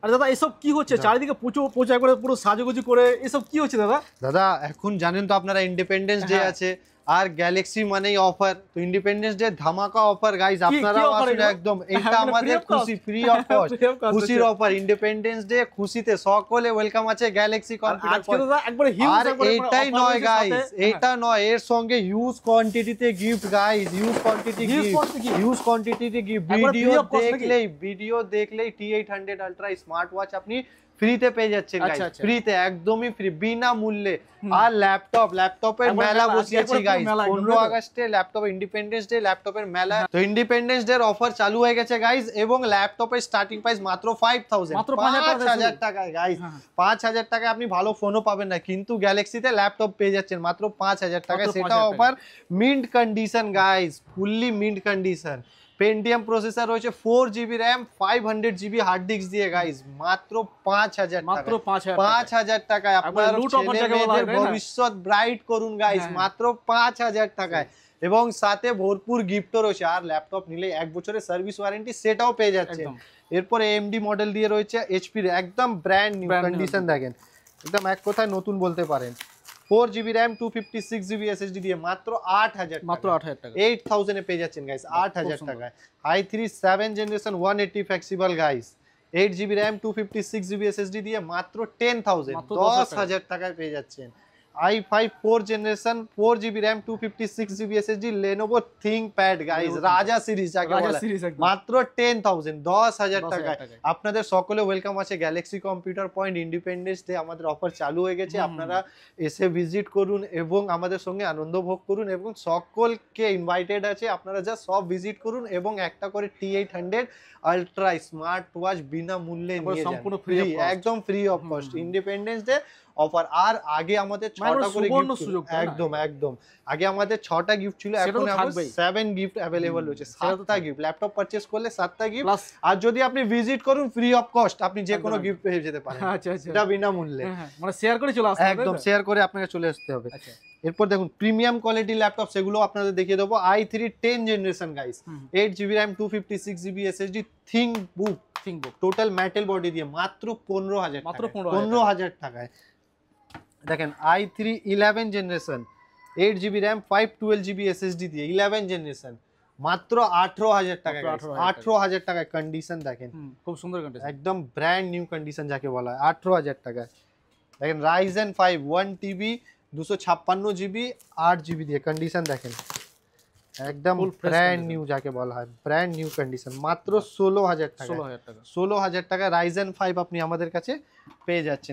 আর দাদা এসব কি হচ্ছে চারিদিকে প্রচার করে পুরো সাজুগুজু করে এসব কি হচ্ছে দাদা? দাদা এখন জানেন তো আপনারা ইন্ডিপেন্ডেন্স ডে আছে আর গ্যালাক্সি মানেই অফার, তো ইন্ডিপেন্ডেন্স ডে ধামাকা অফার গাইস, আপনারাও আসুন একদম, এটা আমাদের খুশি, ফ্রি অফ কস্ট খুশির অফার। ইন্ডিপেন্ডেন্স ডে খুশিতে সকলে ওয়েলকাম আছে গ্যালাক্সি কম্পিউটার। আজকে দাদা একবারে হিউজ, আর এটাই নয় গাইস, এটা নয়, এর সঙ্গে হিউজ কোয়ান্টিটিতে গিফট গাইস, হিউজ কোয়ান্টিটিতে গিফট। ভিডিও দেখলেই T800 আলট্রা স্মার্ট ওয়াচ আপনি ফ্রিতে পেয়ে যাচ্ছেন গাইস, ফ্রিতে, একদমই ফ্রি, বিনা মূল্যে। আর ল্যাপটপের মেলা বসিয়েছি গাইস 15 আগস্টে ল্যাপটপ ইন্ডিপেন্ডেন্স ডে, ল্যাপটপের মেলা। তো ইন্ডিপেন্ডেন্স ডে এর অফার চালু হয়ে গেছে গাইস, এবং ল্যাপটপের স্টার্টিং প্রাইস মাত্র 5000, 5000 টাকায় গাইস। 5000 টাকায় আপনি ভালো ফোনও পাবেন না, কিন্তু গ্যালাক্সিতে ল্যাপটপ পেয়ে যাচ্ছেন মাত্র 5000 টাকায়, সেটা offer mint condition guys, fully mint condition. Pentium processor রয়েছে, 4GB RAM, 500GB hard disk দিয়ে গাইস, মাত্র 5000 টাকা, মাত্র 5000 টাকায় আপনার ছেলেমেয়েদের ভবিষ্যৎ ব্রাইট করুন গাইস, মাত্র 5000 টাকায়। এবং সাথে ভরপুর গিফটও রয়েছে, আর ল্যাপটপ নিলে 1 বছরের সার্ভিস ওয়ারেন্টি সেটাও পেয়ে যাচ্ছেন। এরপর AMD মডেল দিয়ে রয়েছে, HP র একদম ব্র্যান্ড নিউ কন্ডিশন, দেখেন একদম এক কথায় নতুন বলতে পারেন। 4GB RAM, 256GB SSD দিয়ে মাত্র 8000, মাত্র 8000 টাকা, 8000 এ পেয়ে যাচ্ছেন গাইস, 8000 টাকায়। i3 7th generation 180 flexible guys, 8GB RAM, 256GB SSD দিয়ে মাত্র 10000, 10000 টাকায় পেয়ে যাচ্ছেন। i5 4th generation 4GB RAM, 256GB SSD Lenovo ThinkPad guys, রাজা সিরিজ যাকে বলা, মাত্র 10000, 10000 টাকায়। আপনাদের সকলে ওয়েলকাম আছে Galaxy computer point. Independence day আমাদের অফার চালু হয়ে গেছে, আপনারা এসে ভিজিট করুন এবং আমাদের সঙ্গে আনন্দ ভোগ করুন, এবং সকলকে ইনভাইটেড আছে, আপনারা যা সব ভিজিট করুন এবং একটা করে T800 আলট্রা স্মার্ট ওয়াচ বিনা মূল্যে নিয়ে যান, সম্পূর্ণ ফ্রি, একদম free off cost. Independence day offer. আর আগে আমাদের 6টা করে গিফট, একদম আগে আমাদের 6টা গিফট ছিল, এখন আমাদের 7 গিফট अवेलेबल রয়েছে, 7টা গিফট। ল্যাপটপ পারচেজ করলে 7টা গিফট, আর যদি আপনি ভিজিট করুন ফ্রি অফ কস্ট, আপনি যে কোনো গিফট পেয়ে যেতে পারেন, এটা বিনা মূল্যে। মানে শেয়ার করে চলে আসতে হবে, একদম শেয়ার করে আপনাকে চলে আসতে হবে। এরপর দেখুন প্রিমিয়াম কোয়ালিটি ল্যাপটপ, সেগুলো আপনাদের দেখিয়ে দেবো। i3 10th generation guys, 8GB RAM, 256GB SSD ThinkBook total metal body দিয়ে মাত্র 15000, মাত্র 15000 টাকায়। দেখেন i3 11th generation, 8GB RAM, 512GB SSD দিয়ে 11th জেনারেশন, মাত্র 18000 টাকা, 18000 টাকায়। কন্ডিশন দেখেন, খুব সুন্দর কন্ডিশন, একদম ব্র্যান্ড নিউ কন্ডিশন যাকে বলা হয়, 18000 টাকায়। দেখেন Ryzen 5 1TB 256GB 8GB দিয়ে, কন্ডিশন দেখেন একদম ব্র্যান্ড নিউ যাকে বলা হয়, ব্র্যান্ড নিউ কন্ডিশন, মাত্র 16000 টাকা, 16000 টাকা Ryzen 5 আপনি আমাদের কাছে পেয়ে যাচ্ছেন।